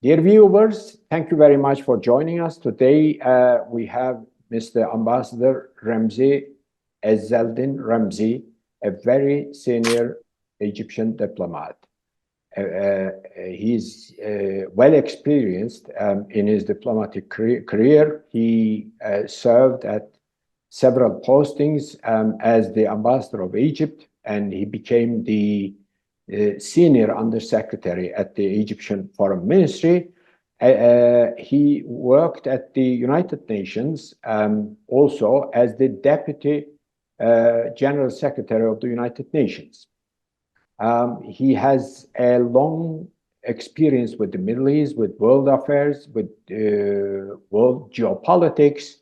Dear viewers, thank you very much for joining us. Today, we have Mr. Ambassador Ramzi Ezzeldin Ramzi, a very senior Egyptian diplomat. He's well experienced in his diplomatic career. He served at several postings as the ambassador of Egypt, and he became the senior undersecretary at the Egyptian Foreign Ministry. He worked at the United Nations also as the Deputy General Secretary of the United Nations. He has a long experience with the Middle East, with world affairs, with world geopolitics.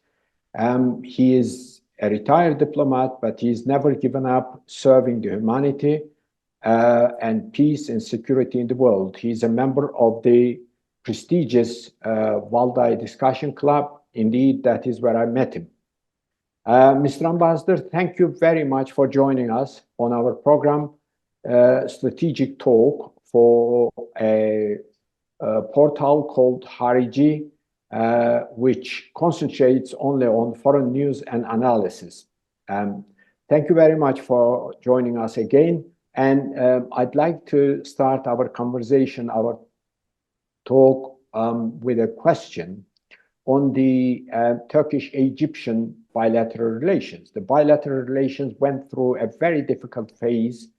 He is a retired diplomat, but he's never given up serving the humanity and peace and security in the world. He's a member of the prestigious Valdai Discussion Club. Indeed, that is where I met him. Mr. Ambassador, thank you very much for joining us on our program, Strategic Talk, for a portal called Hariji, which concentrates only on foreign news and analysis. Thank you very much for joining us again. And I'd like to start our conversation, our talk, with a question on the Turkish-Egyptian bilateral relations. The bilateral relations went through a very difficult phase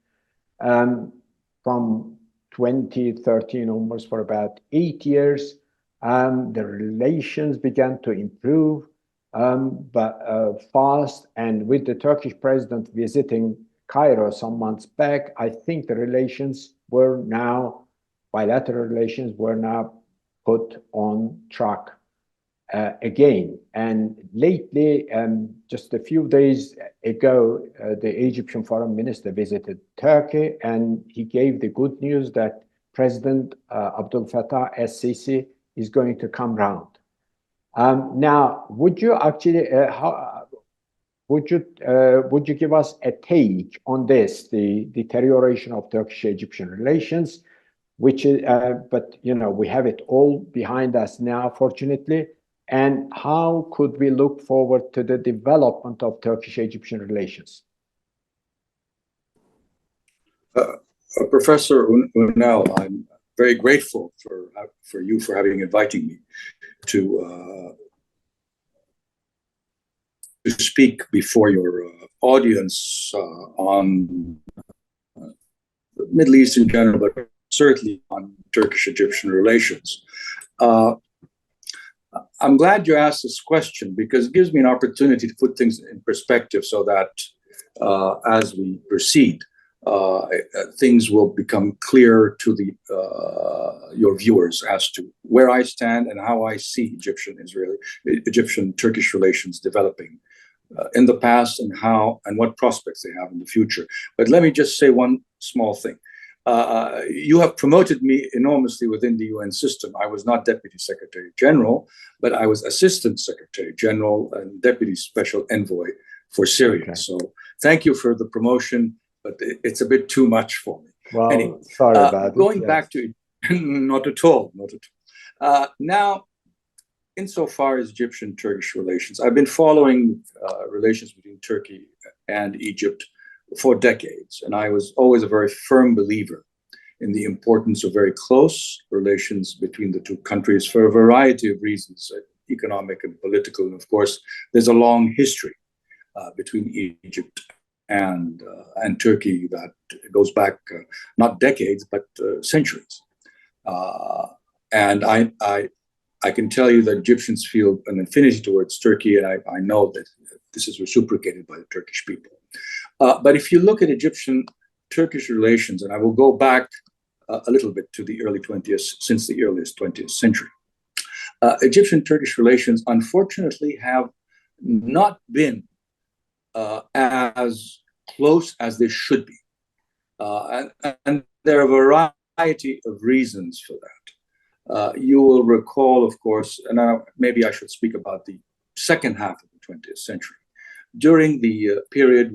from 2013 onwards for about 8 years. The relations began to improve, but fast. And with the Turkish president visiting Cairo some months back, I think the bilateral relations were now put on track again. And lately, just a few days ago, the Egyptian foreign minister visited Turkey, and he gave the good news that President Abdel Fattah el-Sisi is going to come round. Now, would you actually, would you give us a take on this, the deterioration of Turkish-Egyptian relations, which is, but we have it all behind us now, fortunately. And how could we look forward to the development of Turkish-Egyptian relations? Professor Ünal, I'm very grateful for you for having invited me to speak before your audience on the Middle East in general, but certainly on Turkish-Egyptian relations. I'm glad you asked this question because it gives me an opportunity to put things in perspective so that as we proceed, things will become clear to your viewers as to where I stand and how I see Egyptian-Turkish relations developing in the past and what prospects they have in the future. But let me just say one small thing. You have promoted me enormously within the UN system. I was not Deputy Secretary General, but I was Assistant Secretary General and Deputy Special Envoy for Syria. Okay. So thank you for the promotion, but it's a bit too much for me. Well, anyway, sorry about it. Going back to not at all. Now, insofar as Egyptian-Turkish relations, I've been following relations between Turkey and Egypt for decades, and I was always a very firm believer in the importance of very close relations between the two countries for a variety of reasons, economic and political. And of course, there's a long history between Egypt and Turkey that goes back not decades, but centuries. And I can tell you that Egyptians feel an affinity towards Turkey, and I know that this is reciprocated by the Turkish people. But if you look at Egyptian-Turkish relations, and I will go back a little bit to the early 20th, since the earliest 20th century, Egyptian-Turkish relations, unfortunately, have not been as close as they should be. And there are a variety of reasons for that. You will recall, of course, and maybe I should speak about the second half of the 20th century. During the period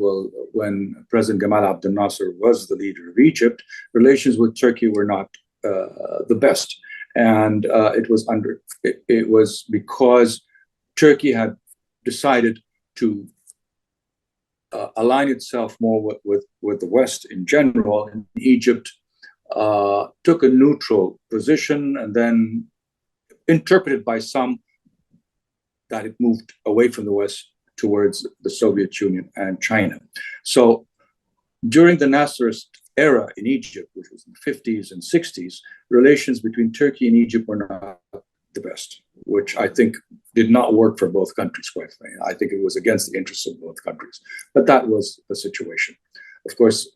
when President Gamal Abdel Nasser was the leader of Egypt, relations with Turkey were not the best. And it was because Turkey had decided to align itself more with the West in general. And Egypt took a neutral position, and then interpreted by some that it moved away from the West towards the Soviet Union and China. So during the Nasserist era in Egypt, which was in the 50s and 60s, relations between Turkey and Egypt were not the best, which I think did not work for both countries, quite frankly. I think it was against the interests of both countries. But that was the situation. Of course,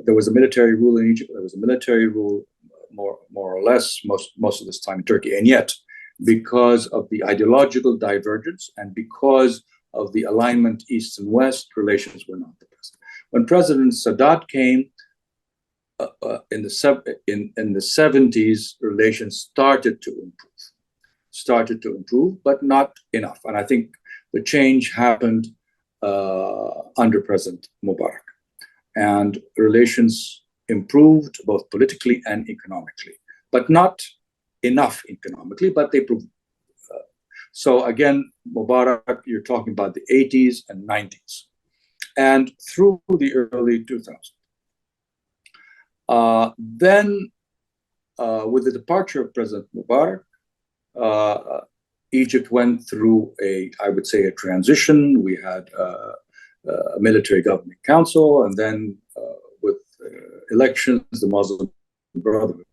there was a military rule in Egypt. There was a military rule more or less most of this time in Turkey. And yet, because of the ideological divergence and because of the alignment East and West, relations were not the best. When President Sadat came in the 70s, relations started to improve, but not enough. And I think the change happened under President Mubarak. And relations improved both politically and economically, but not enough economically, but they improved. So again, Mubarak, you're talking about the 80s and 90s. And through the early 2000s. Then, with the departure of President Mubarak, Egypt went through I would say, a transition. We had a military governing council, and then with elections, the Muslim Brotherhood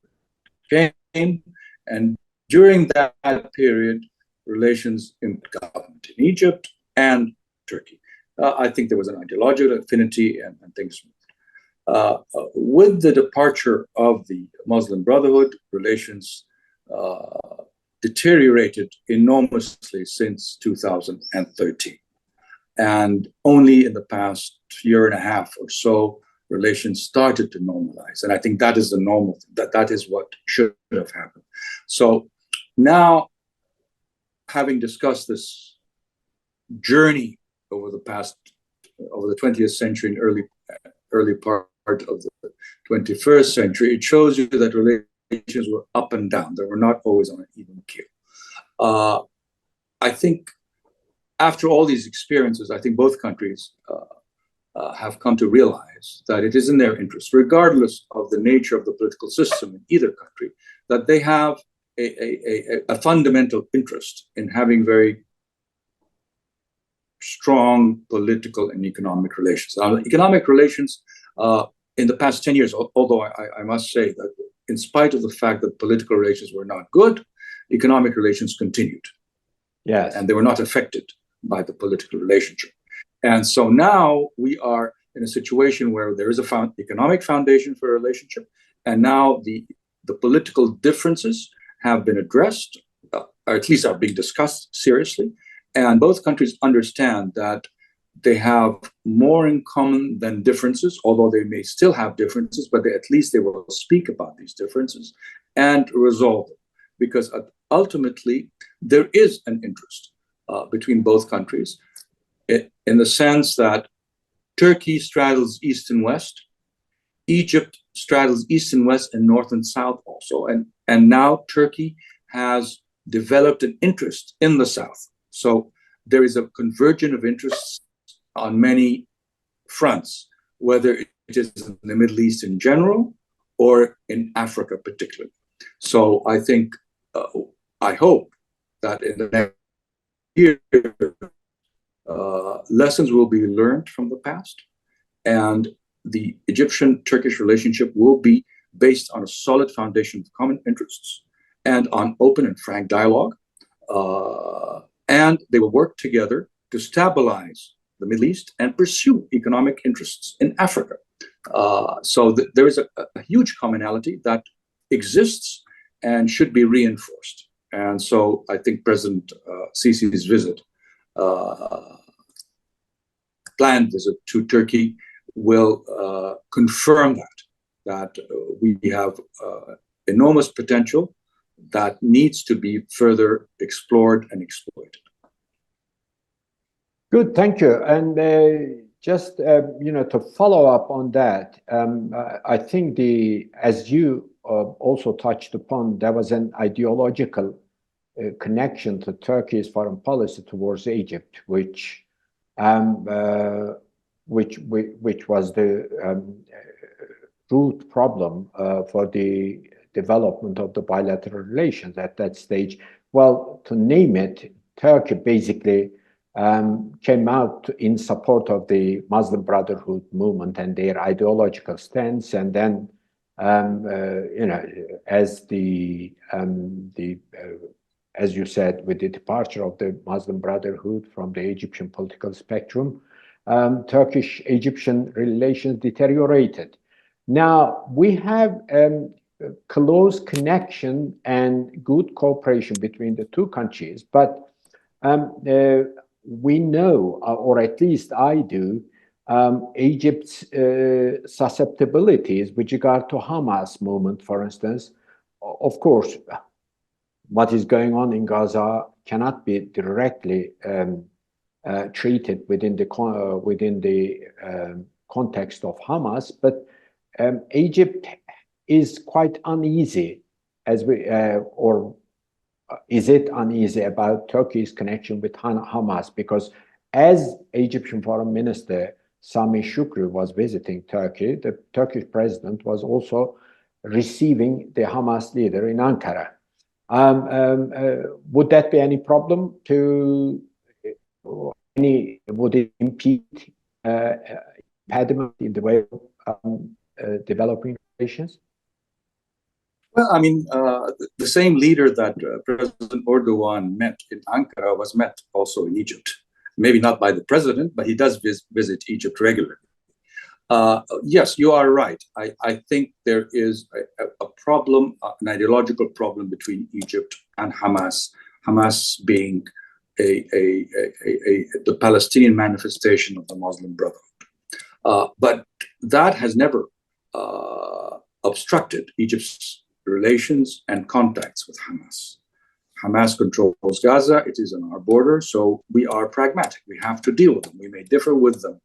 came. And during that period, relations in government in Egypt and Turkey. I think there was an ideological affinity and things. With the departure of the Muslim Brotherhood, relations deteriorated enormously since 2013. And only in the past year and a half or so, relations started to normalize. And I think that is the normal, that is what should have happened. So now, having discussed this journey over the 20th century and early part of the 21st century, it shows you that relations were up and down. They were not always on an even keel. I think after all these experiences, I think both countries have come to realize that it is in their interest, regardless of the nature of the political system in either country, that they have a fundamental interest in having very strong political and economic relations. Economic relations in the past 10 years, although I must say that in spite of the fact that political relations were not good, economic relations continued. Yes. And they were not affected by the political relationship. And so now we are in a situation where there is a economic foundation for a relationship, and now the political differences have been addressed, or at least are being discussed seriously. And both countries understand that they have more in common than differences, although they may still have differences, but at least they will speak about these differences and resolve them. Because ultimately, there is an interest between both countries in the sense that Turkey straddles East and West, Egypt straddles East and West and North and South also. And now Turkey has developed an interest in the South. So there is a convergence of interests on many fronts, whether it is in the Middle East in general or in Africa particularly. So I think, I hope that in the next year, lessons will be learned from the past, and the Egyptian-Turkish relationship will be based on a solid foundation of common interests and on open and frank dialogue. And they will work together to stabilize the Middle East and pursue economic interests in Africa. So there is a huge commonality that exists and should be reinforced. And so I think President Sisi's planned visit to Turkey will confirm that we have enormous potential that needs to be further explored and exploited. Good, thank you. And just to follow up on that, I think as you also touched upon, there was an ideological connection to Turkey's foreign policy towards Egypt, which was the root problem for the development of the bilateral relations at that stage. Well, to name it, Turkey basically came out in support of the Muslim Brotherhood movement and their ideological stance, and then as as you said, with the departure of the Muslim Brotherhood from the Egyptian political spectrum, Turkish-Egyptian relations deteriorated. Now, we have close connection and good cooperation between the two countries, but we know, or at least I do, Egypt's susceptibilities with regard to Hamas movement, for instance. Of course, what is going on in Gaza cannot be directly treated within the context of Hamas, but Egypt is quite uneasy, is it uneasy about Turkey's connection with Hamas? Because as Egyptian Foreign Minister Sami Shukri was visiting Turkey, the Turkish president was also receiving the Hamas leader in Ankara. Would that be any problem would it impede impediment in the way of developing relations? Well, I mean, the same leader that President Erdogan met in Ankara was met also in Egypt. Maybe not by the president, but he does visit Egypt regularly. Yes, you are right. I think there is a problem, an ideological problem between Egypt and Hamas. Hamas being the Palestinian manifestation of the Muslim Brotherhood. But that has never obstructed Egypt's relations and contacts with Hamas. Hamas controls Gaza. It is on our border, so we are pragmatic. We have to deal with them. We may differ with them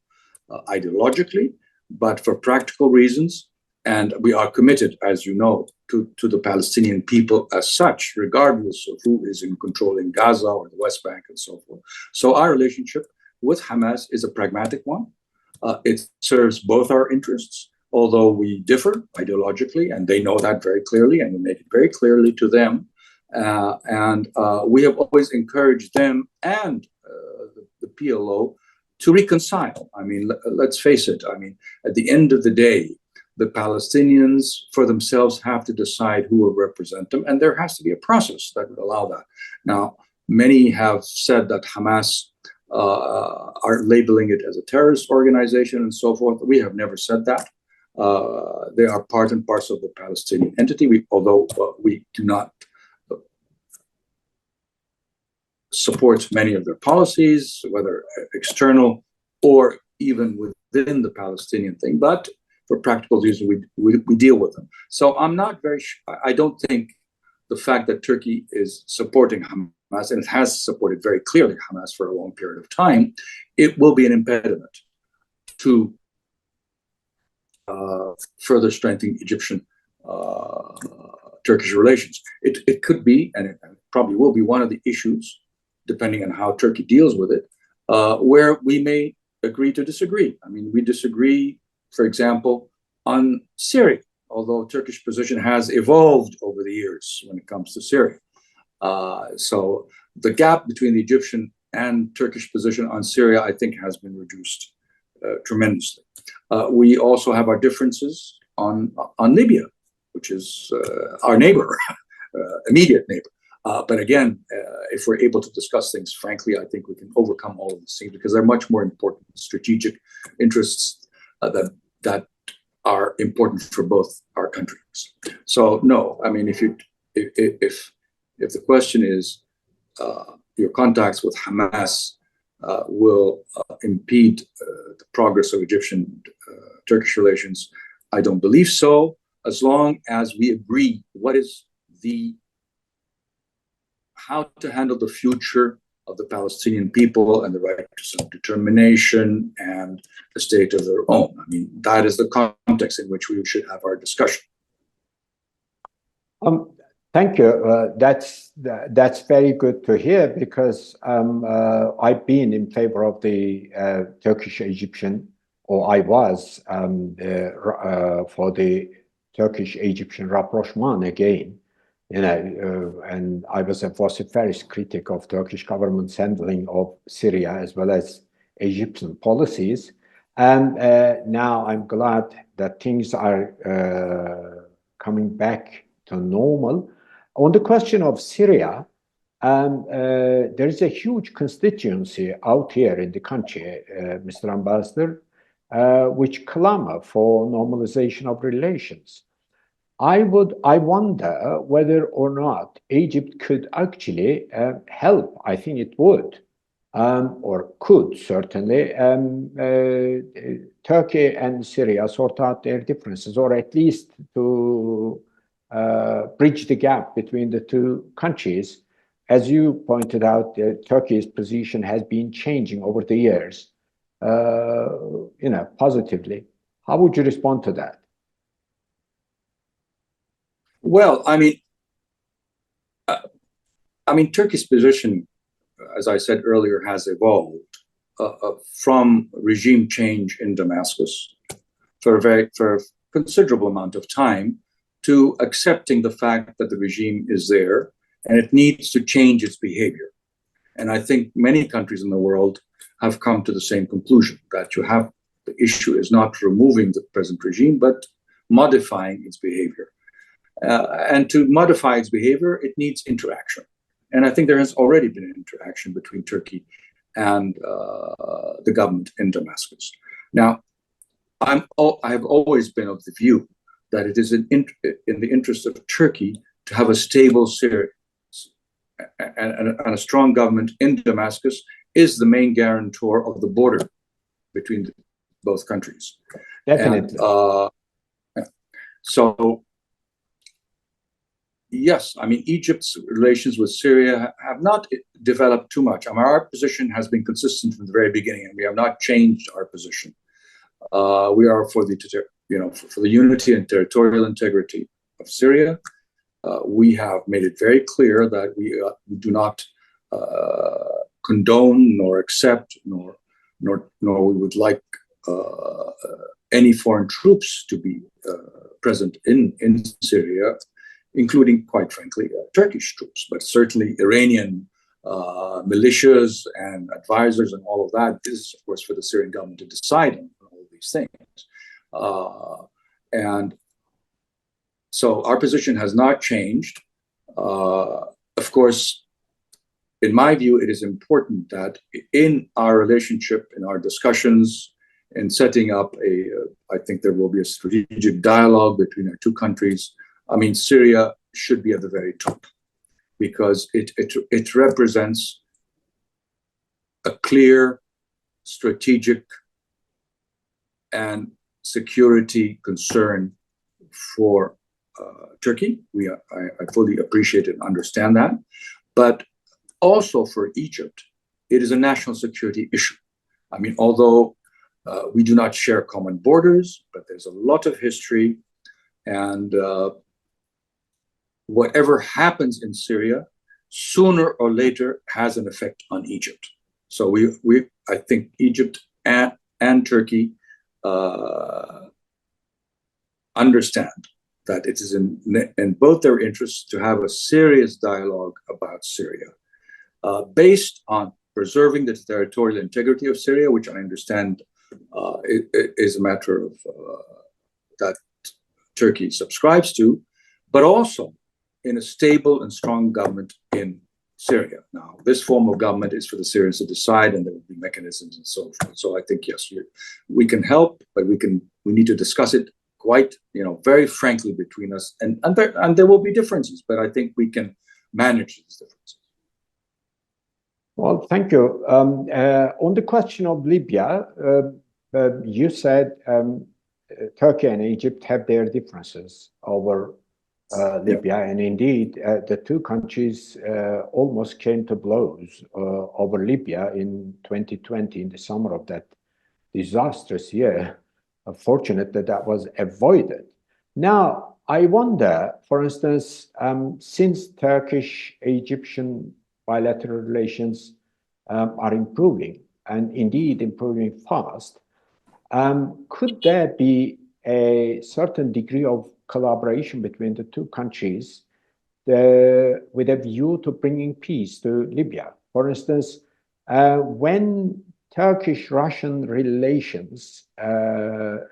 ideologically, but for practical reasons, and we are committed, as you know, to the Palestinian people as such, regardless of who is in controlling Gaza or the West Bank and so forth. So our relationship with Hamas is a pragmatic one. It serves both our interests, although we differ ideologically, and they know that very clearly, and we make it very clearly to them. And we have always encouraged them and the PLO to reconcile. I mean, let's face it. I mean, at the end of the day, the Palestinians for themselves have to decide who will represent them, and there has to be a process that would allow that. Now, many have said that Hamas are labeling it as a terrorist organization and so forth. We have never said that. They are part and parcel of the Palestinian entity, although we do not support many of their policies, whether external or even within the Palestinian thing. But for practical reasons, we deal with them. So I'm not very I don't think the fact that Turkey is supporting Hamas, and it has supported very clearly Hamas for a long period of time, it will be an impediment to further strengthening Egyptian Turkish relations. It could be, and it probably will be, one of the issues, depending on how Turkey deals with it, where we may agree to disagree. I mean, we disagree, for example, on Syria, although Turkish position has evolved over the years when it comes to Syria. So the gap between the Egyptian and Turkish position on Syria, I think, has been reduced tremendously. We also have our differences on Libya, which is our neighbor, immediate neighbor. But again, if we're able to discuss things frankly, I think we can overcome all of these things because they're much more important strategic interests that are important for both our countries. So no, I mean, if the question is your contacts with Hamas will impede the progress of Egyptian-Turkish relations, I don't believe so, as long as we agree what is how to handle the future of the Palestinian people and the right to self-determination and the state of their own. I mean, that is the context in which we should have our discussion. Thank you. That's very good to hear because I've been in favor of the Turkish-Egyptian, or I was for the Turkish-Egyptian rapprochement again. And I was a vociferous critic of Turkish government's handling of Syria as well as Egyptian policies. And now I'm glad that things are coming back to normal. On the question of Syria, there is a huge constituency out here in the country, Mr. Ambassador, which clamor for normalization of relations. I wonder whether or not Egypt could actually help. I think it would, or could certainly, Turkey and Syria sort out their differences, or at least to bridge the gap between the two countries. As you pointed out, Turkey's position has been changing over the years, positively. How would you respond to that? Well, I mean, Turkey's position, as I said earlier, has evolved from regime change in Damascus for a considerable amount of time to accepting the fact that the regime is there and it needs to change its behavior. And I think many countries in the world have come to the same conclusion, that the issue is not removing the present regime, but modifying its behavior. And to modify its behavior, it needs interaction. And I think there has already been an interaction between Turkey and the government in Damascus. Now, I have always been of the view that it is in the interest of Turkey to have a stable Syria, and a strong government in Damascus is the main guarantor of the border between both countries. Definitely. So, yes, I mean, Egypt's relations with Syria have not developed too much. I mean, our position has been consistent from the very beginning, and we have not changed our position. We are for the unity and territorial integrity of Syria. We have made it very clear that we do not condone nor accept nor we would like any foreign troops to be present in Syria, including, quite frankly, Turkish troops, but certainly Iranian militias and advisors and all of that. This is, of course, for the Syrian government to decide on all these things. And so our position has not changed. Of course, in my view, it is important that in our relationship, in our discussions, in setting up I think there will be a strategic dialogue between our two countries. I mean, Syria should be at the very top because it represents a clear strategic and security concern for Turkey. I fully appreciate and understand that. But also for Egypt, it is a national security issue. I mean, although we do not share common borders, but there's a lot of history, and whatever happens in Syria, sooner or later has an effect on Egypt. So I think Egypt and Turkey understand that it is in both their interests to have a serious dialogue about Syria, based on preserving the territorial integrity of Syria, which I understand is a matter of that Turkey subscribes to, but also in a stable and strong government in Syria. Now, this form of government is for the Syrians to decide, and there will be mechanisms and so forth. So I think, yes, we can help, but we need to discuss it quite, very frankly between us, and there will be differences, but I think we can manage these differences. Well, thank you. On the question of Libya, you said Turkey and Egypt have their differences over Libya, and indeed, the two countries almost came to blows over Libya in 2020, in the summer of that disastrous year. Fortunate that was avoided. Now, I wonder, for instance, since Turkish-Egyptian bilateral relations are improving, and indeed improving fast, could there be a certain degree of collaboration between the two countries with a view to bringing peace to Libya? For instance, when Turkish-Russian relations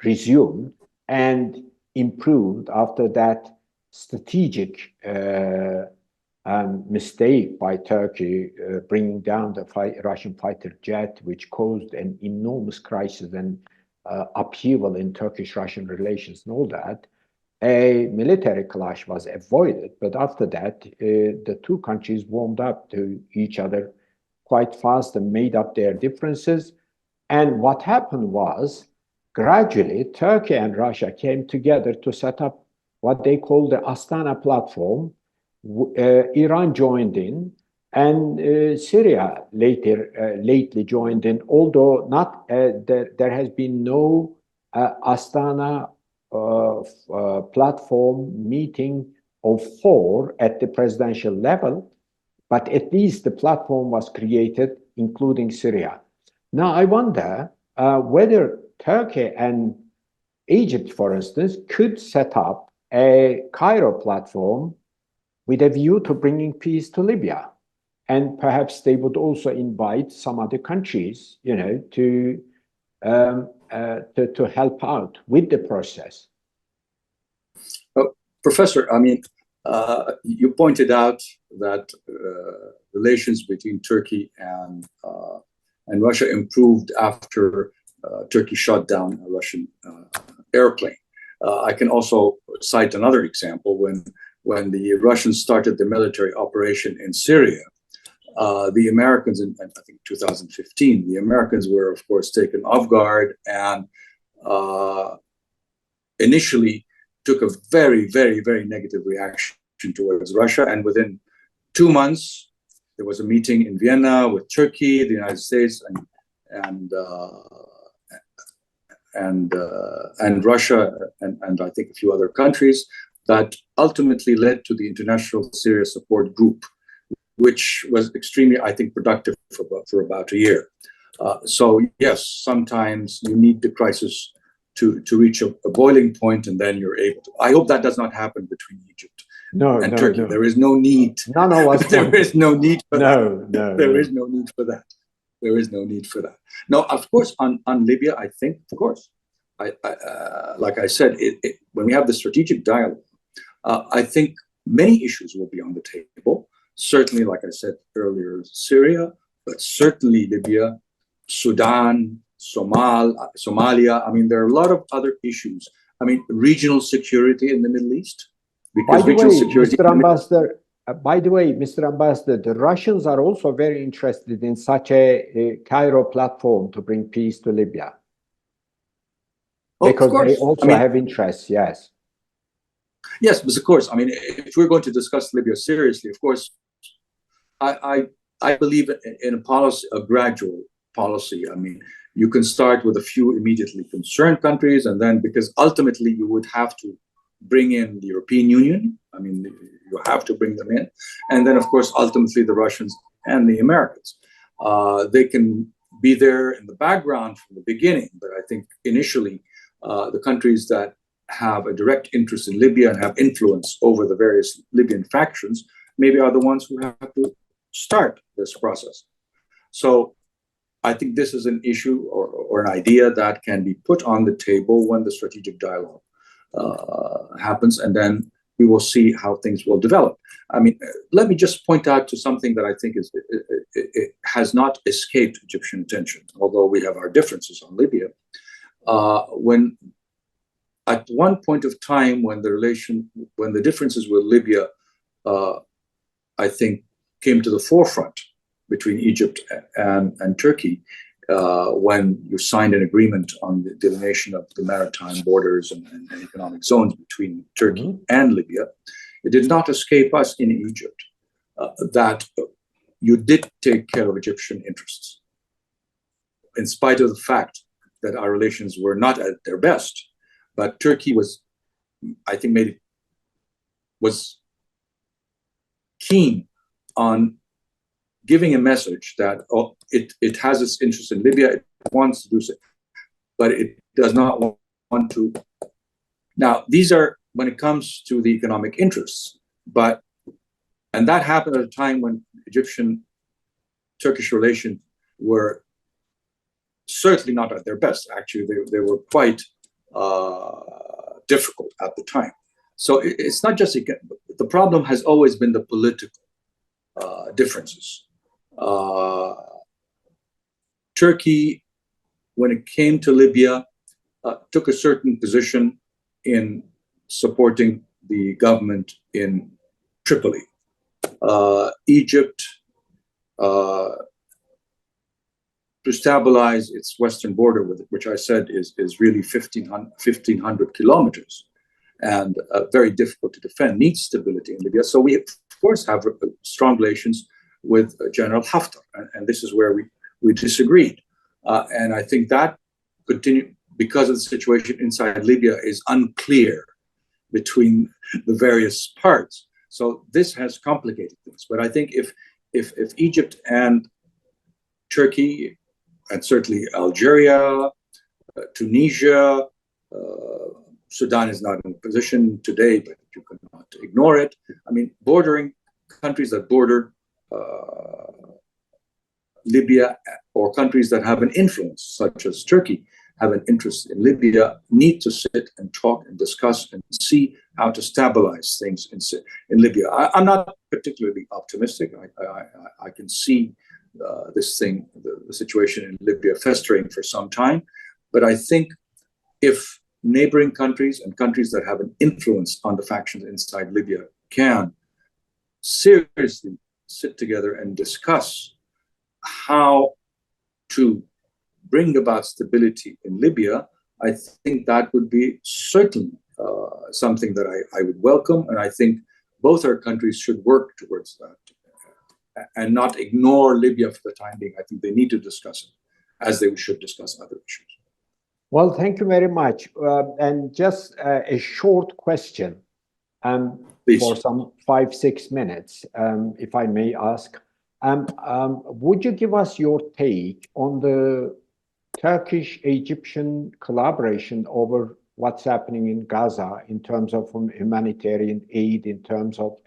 resumed and improved after that strategic mistake by Turkey bringing down the Russian fighter jet, which caused an enormous crisis and upheaval in Turkish-Russian relations and all that, a military clash was avoided. But after that, the two countries warmed up to each other quite fast and made up their differences. And what happened was, gradually, Turkey and Russia came together to set up what they call the Astana platform. Iran joined in, and Syria lately joined in, although not there has been no Astana platform meeting of 4 at the presidential level, but at least the platform was created, including Syria. Now, I wonder whether Turkey and Egypt, for instance, could set up a Cairo platform with a view to bringing peace to Libya. And perhaps they would also invite some other countries, to help out with the process. Professor, I mean, you pointed out that relations between Turkey and Russia improved after Turkey shot down a Russian airplane. I can also cite another example when the Russians started the military operation in Syria. The Americans, in I think 2015, the Americans were, of course, taken off guard and initially took a very, very, very negative reaction towards Russia. And within 2 months, there was a meeting in Vienna with Turkey, the United States, and Russia, and I think a few other countries, that ultimately led to the International Syria Support Group, which was extremely, I think, productive for about a year. So yes, sometimes you need the crisis to reach a boiling point, and then you're able to. I hope that does not happen between Egypt and Turkey. No. There is no need. There is no need for that. There is no need for that. There is no need for that. No, of course, on Libya, I think, of course, like I said, when we have the strategic dialogue, I think many issues will be on the table. Certainly, like I said earlier, Syria, but certainly Libya, Sudan, Somalia. I mean, there are a lot of other issues. I mean, regional security in the Middle East. Because by the way, Mr. Ambassador, the Russians are also very interested in such a Cairo platform to bring peace to Libya. Because they also have interests, yes. Yes, but of course, I mean, if we're going to discuss Libya seriously, of course, I believe in a gradual policy. I mean, you can start with a few immediately concerned countries, and then, because ultimately you would have to bring in the European Union. I mean, you have to bring them in. And then, of course, ultimately the Russians and the Americans. They can be there in the background from the beginning, but I think initially the countries that have a direct interest in Libya and have influence over the various Libyan factions maybe are the ones who have to start this process. So I think this is an issue or an idea that can be put on the table when the strategic dialogue happens, and then we will see how things will develop. I mean, let me just point out to something that I think it has not escaped Egyptian attention, although we have our differences on Libya. When at one point of time, when the differences with Libya, I think, came to the forefront between Egypt and Turkey, when you signed an agreement on the delineation of the maritime borders and economic zones between Turkey and Libya, it did not escape us in Egypt that you did take care of Egyptian interests, in spite of the fact that our relations were not at their best. But Turkey was, I think, made it was keen on giving a message that it has its interest in Libya, it wants to do so, but it does not want to. Now, these are when it comes to the economic interests, and that happened at a time when Egyptian-Turkish relations were certainly not at their best. Actually, they were quite difficult at the time. So it's not just the problem has always been the political differences. Turkey, when it came to Libya, took a certain position in supporting the government in Tripoli. Egypt, to stabilize its western border, which I said is really 1,500 kilometers, and very difficult to defend, needs stability in Libya. So we, of course, have strong relations with General Haftar, and this is where we disagreed. And I think that continued because of the situation inside Libya is unclear between the various parts. So this has complicated things. But I think if Egypt and Turkey, and certainly Algeria, Tunisia, Sudan is not in a position today, but you cannot ignore it. I mean, bordering countries that border Libya, or countries that have an influence, such as Turkey, have an interest in Libya, need to sit and talk and discuss and see how to stabilize things in Libya. I'm not particularly optimistic. I can see this thing, the situation in Libya festering for some time. But I think if neighboring countries and countries that have an influence on the factions inside Libya can seriously sit together and discuss how to bring about stability in Libya, I think that would be certainly something that I would welcome. And I think both our countries should work towards that and not ignore Libya for the time being. I think they need to discuss it as they should discuss other issues. Well, thank you very much. And just a short question for some 5-6 minutes, if I may ask. Would you give us your take on the Turkish-Egyptian collaboration over what's happening in Gaza in terms of humanitarian aid, in terms of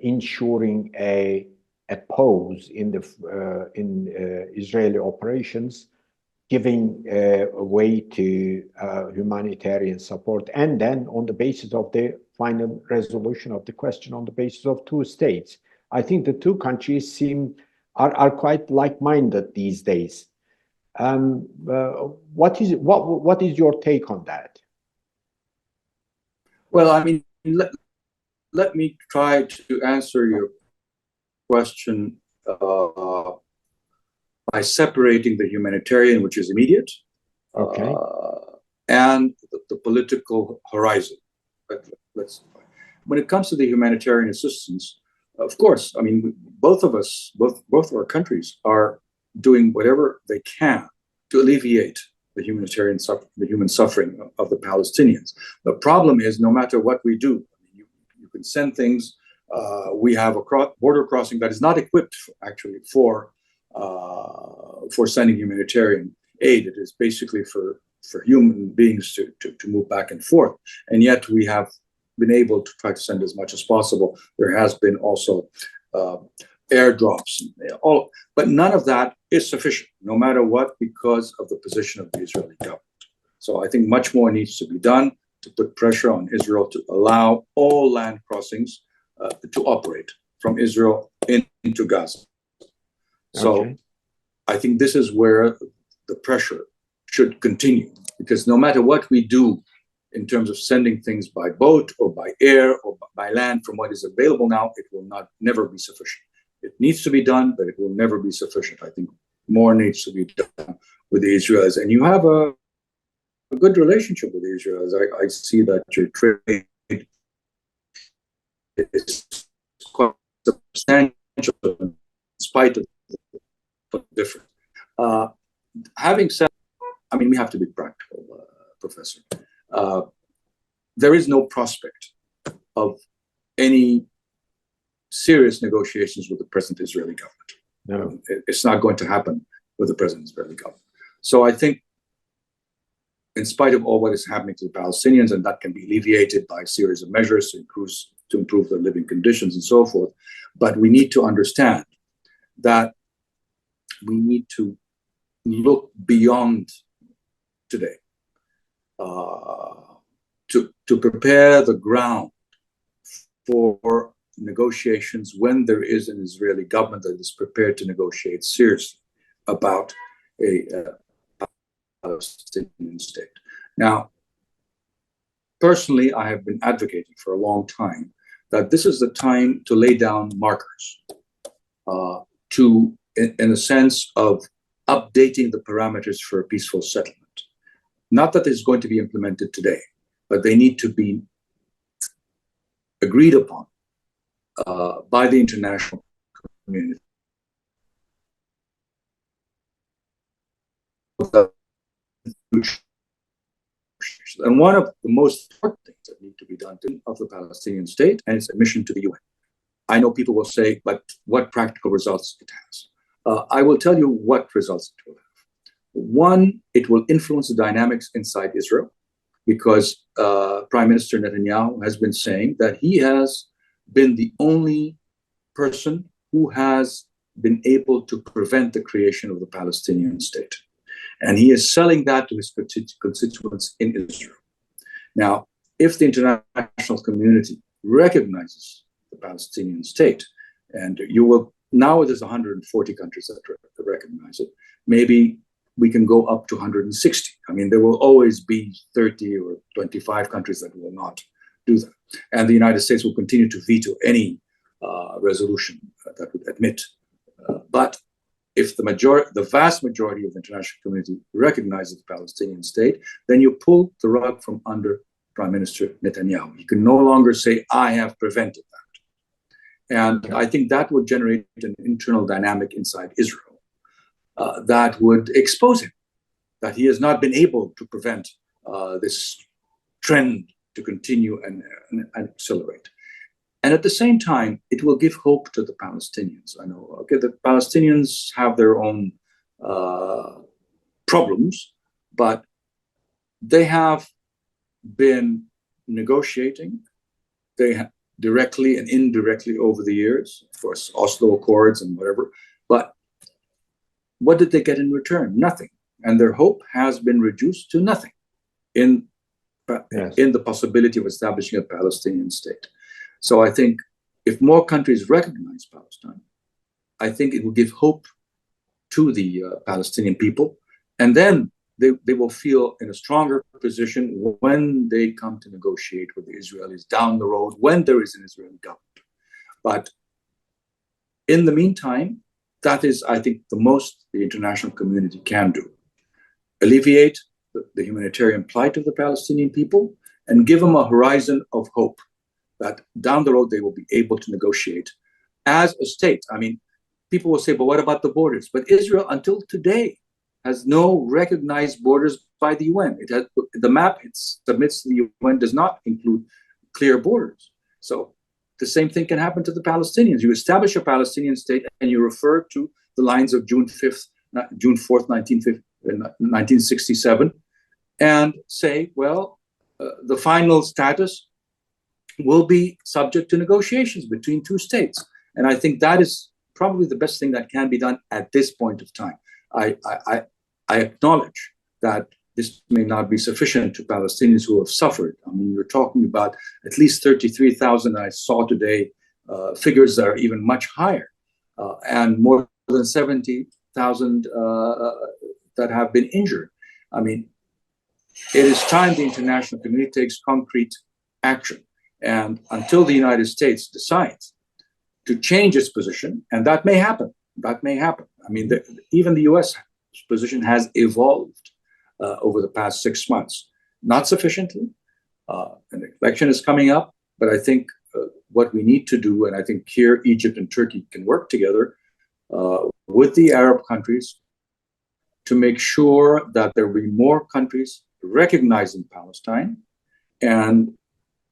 ensuring a pause in the Israeli operations, giving way to humanitarian support, and then on the basis of the final resolution of the question on the basis of 2 states. I think the 2 countries are quite like-minded these days. What is your take on that? Well, I mean, let me try to answer your question by separating the humanitarian, which is immediate, okay, and the political horizon. When it comes to the humanitarian assistance, of course, I mean, both of us, both our countries are doing whatever they can to alleviate the human suffering of the Palestinians. The problem is, no matter what we do, you can send things. We have a border crossing that is not equipped for sending humanitarian aid. It is basically for human beings to move back and forth. And yet we have been able to try to send as much as possible. There has been also airdrops, but none of that is sufficient, no matter what, because of the position of the Israeli government. So I think much more needs to be done to put pressure on Israel to allow all land crossings to operate from Israel into Gaza. So I think this is where the pressure should continue, because no matter what we do in terms of sending things by boat or by air or by land from what is available now, it will never be sufficient. It needs to be done, but it will never be sufficient. I think more needs to be done with the Israelis. And you have a good relationship with the Israelis. I see that your trade is quite substantial in spite of the difference. Having said, I mean, we have to be practical, Professor. there is no prospect of any serious negotiations with the present Israeli government. No. It's not going to happen with the present Israeli government. So I think, in spite of all what is happening to the Palestinians, and that can be alleviated by a series of measures to improve their living conditions and so forth, but we need to understand that we need to look beyond today to prepare the ground for negotiations when there is an Israeli government that is prepared to negotiate seriously about a Palestinian state. Now, personally, I have been advocating for a long time that this is the time to lay down markers, in a sense of updating the parameters for a peaceful settlement. Not that it's going to be implemented today, but they need to be agreed upon by the international community. And one of the most important things that need to be done of the Palestinian state and its admission to the UN. I know people will say, but what practical results it has? I will tell you what results it will have. One, it will influence the dynamics inside Israel, because Prime Minister Netanyahu has been saying that he has been the only person who has been able to prevent the creation of the Palestinian state. And he is selling that to his constituents in Israel. Now, if the international community recognizes the Palestinian state, and you will, now there's 140 countries that recognize it, maybe we can go up to 160. I mean, there will always be 30 or 25 countries that will not do that. And the United States will continue to veto any resolution that would admit. But if the vast majority of the international community recognizes the Palestinian state, then you pull the rug from under Prime Minister Netanyahu. He can no longer say, I have prevented that. And I think that would generate an internal dynamic inside Israel that would expose him, that he has not been able to prevent this trend to continue and accelerate. And at the same time, it will give hope to the Palestinians. I know, okay, the Palestinians have their own problems, but they have been negotiating. They have directly and indirectly over the years, of course, Oslo Accords and whatever. But what did they get in return? Nothing. And their hope has been reduced to nothing in the possibility of establishing a Palestinian state. So I think if more countries recognize Palestine, I think it will give hope to the Palestinian people. And then they will feel in a stronger position when they come to negotiate with the Israelis down the road, when there is an Israeli government. But in the meantime, that is, I think, the most the international community can do. Alleviate the humanitarian plight of the Palestinian people and give them a horizon of hope that down the road they will be able to negotiate as a state. I mean, people will say, but what about the borders? But Israel, until today, has no recognized borders by the UN. It has, the map it submits to the UN does not include clear borders. So the same thing can happen to the Palestinians. You establish a Palestinian state and you refer to the lines of June 4th, 1967, and say, well, the final status will be subject to negotiations between two states. And I think that is probably the best thing that can be done at this point of time. I acknowledge that this may not be sufficient to Palestinians who have suffered. I mean, you're talking about at least 33,000. I saw today figures that are even much higher, and more than 70,000 that have been injured. I mean, it is time the international community takes concrete action. And until the United States decides to change its position, and that may happen, I mean, even the US position has evolved over the past 6 months. Not sufficiently. An election is coming up, but I think what we need to do, and I think here Egypt and Turkey can work together with the Arab countries to make sure that there will be more countries recognizing Palestine. And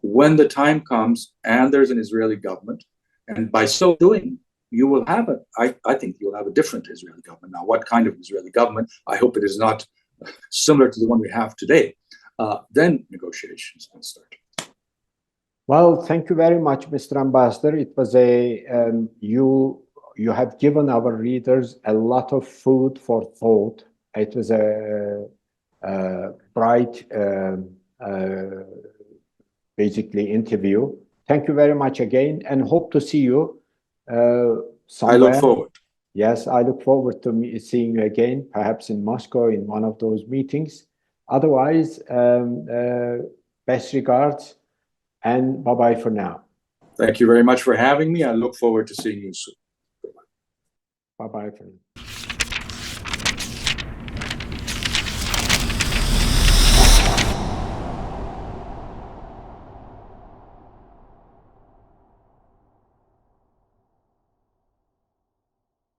when the time comes and there's an Israeli government, and by so doing, you will have I think you'll have a different Israeli government. Now, what kind of Israeli government? I hope it is not similar to the one we have today. Then negotiations can start. Well, thank you very much, Mr. Ambassador. It was you have given our readers a lot of food for thought. It was a bright, basically interview. Thank you very much again, and hope to see you somewhere. I look forward. Yes, I look forward to seeing you again, perhaps in Moscow in one of those meetings. Otherwise, best regards, and bye-bye for now. Thank you very much for having me. I look forward to seeing you soon. Bye-bye for now.